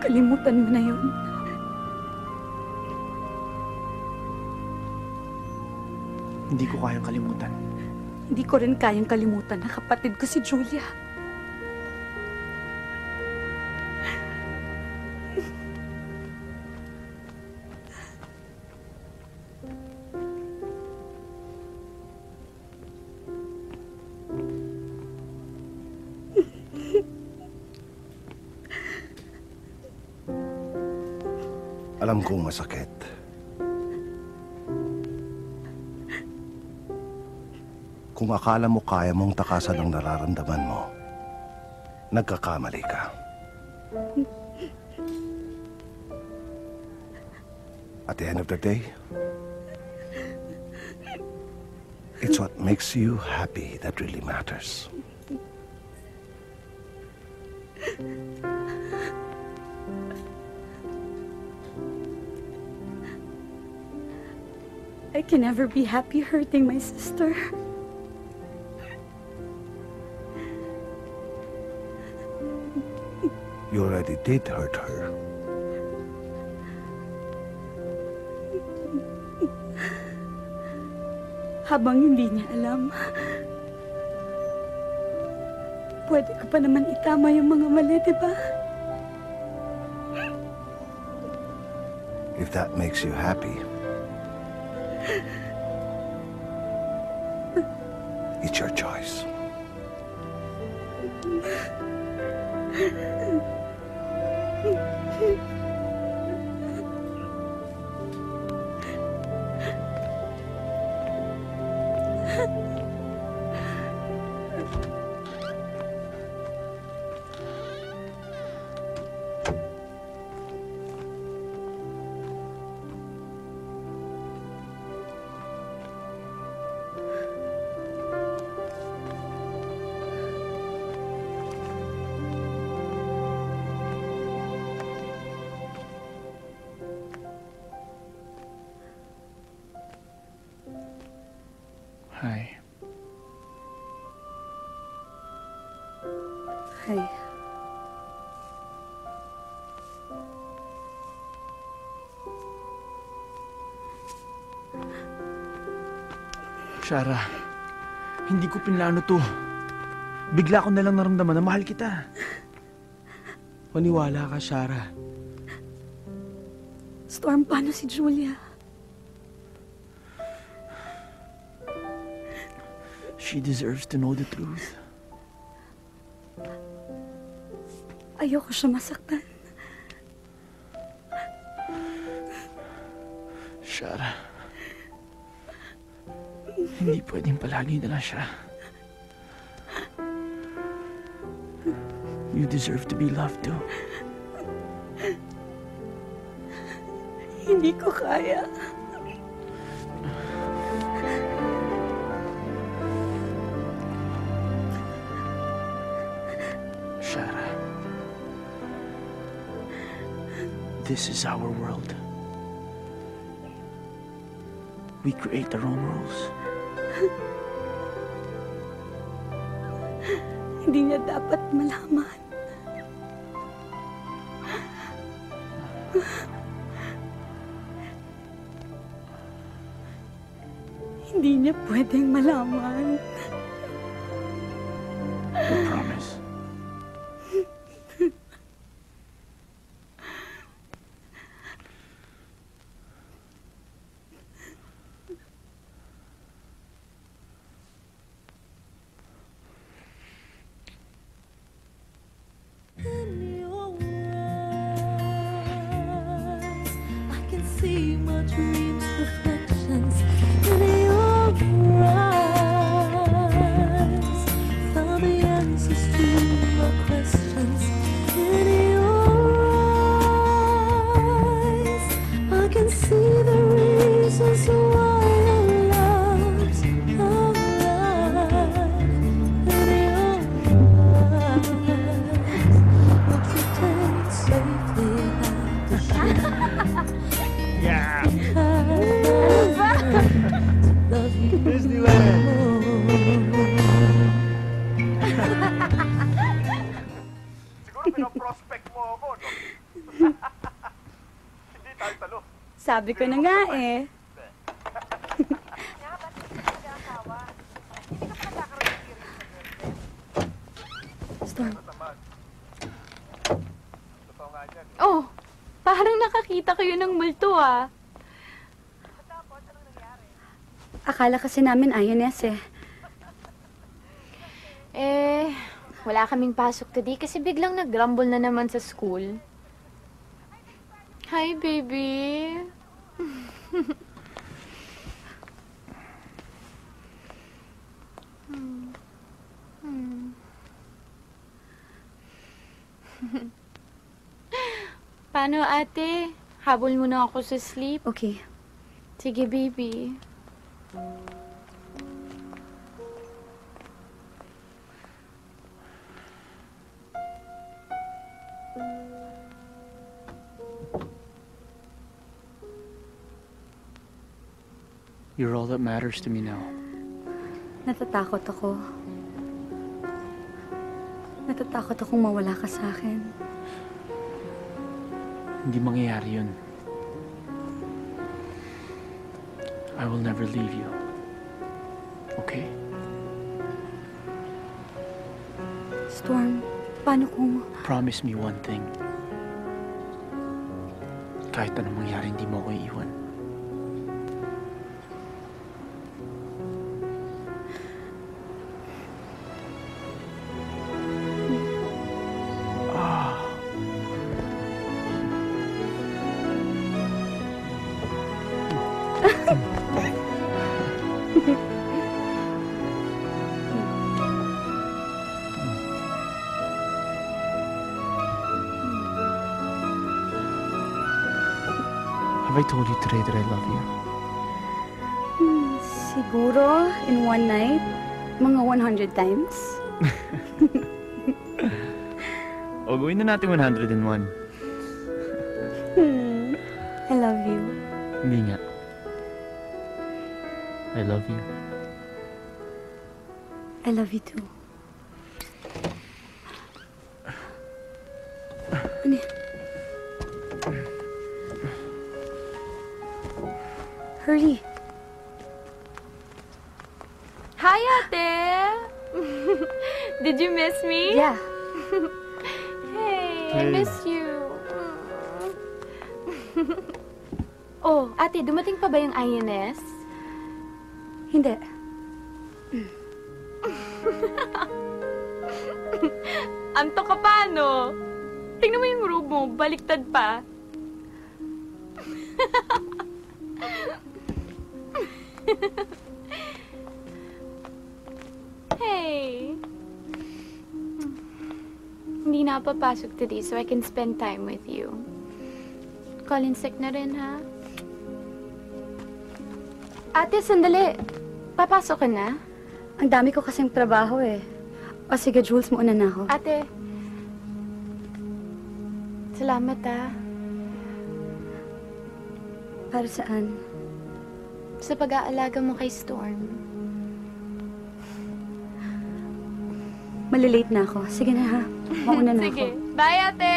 Kalimutan mo na yun. Hindi ko kayang kalimutan. Hindi ko rin kayang kalimutan na kapatid ko si Julia. Alam kong masakit. Kung akala mo kaya mong takasan ang nararamdaman mo, nagkakamali ka. At the end of the day, it's what makes you happy that really matters. I can never be happy hurting my sister. You already did hurt her. Habang hindi niya alam, pwede ko pa naman itama yung mga mali, di ba? If that makes you happy, it's your choice. Hi. Hi. Shara, hindi ko pinlano to. Bigla ko nalang naramdaman na mahal kita. Maniwala ka, Shara. Storm, paano si Julia? She deserves to know the truth. Ayoko siya masaktan. Shara, hindi pwedeng palagi na lang siya. You deserve to be loved too. Hindi ko kaya. Shara, this is our world. We create our own rules. Hindi niya dapat malaman. Hindi niya pwedeng malaman. I promise. See my dreams, reflections in your eyes. Found the answer. Sabi ko na nga eh. Storm, Oh, parang nakakita kayo ng multo ah. akala kasi namin INS eh. Wala kaming pasok today kasi biglang nag-grumble na naman sa school. Hi, baby. Paano, ate? Habol mo na ako sa sleep. Okay. Sige, baby. You're all that matters to me now. Natatakot ako. Natatakot akong mawala ka sa akin. Hindi mangyayari yun. I will never leave you. Okay? Storm, paano kung... Promise me one thing. Kahit anong mangyari, hindi mo ako iiwan. Have I told you today that I love you? Siguro, in one night, mga 100 times. O, gawin na natin 101. I love you. Hindi nga. I love you. I love you too. Ano yan? Hurry. Hi, ate! Did you miss me? Yeah. Hey, I Hey. miss you. Oh, ate, dumating pa ba yung INS? Hindi. Anto ka pa, no? Tingnan mo yung robe mo, baliktad pa. Hey. Hindi na ako papasok today so I can spend time with you. Colin sick na rin, ha? Ate, sandali. Papasok ka na? Ang dami ko kasing trabaho eh. O sige, Jules, mauna na ako. Ate. Salamat, ha? Para saan? Sa pag-aalaga mo kay Storm. Malilate na ako. Sige na ha. Mauna na Sige. ako. Bye, ate!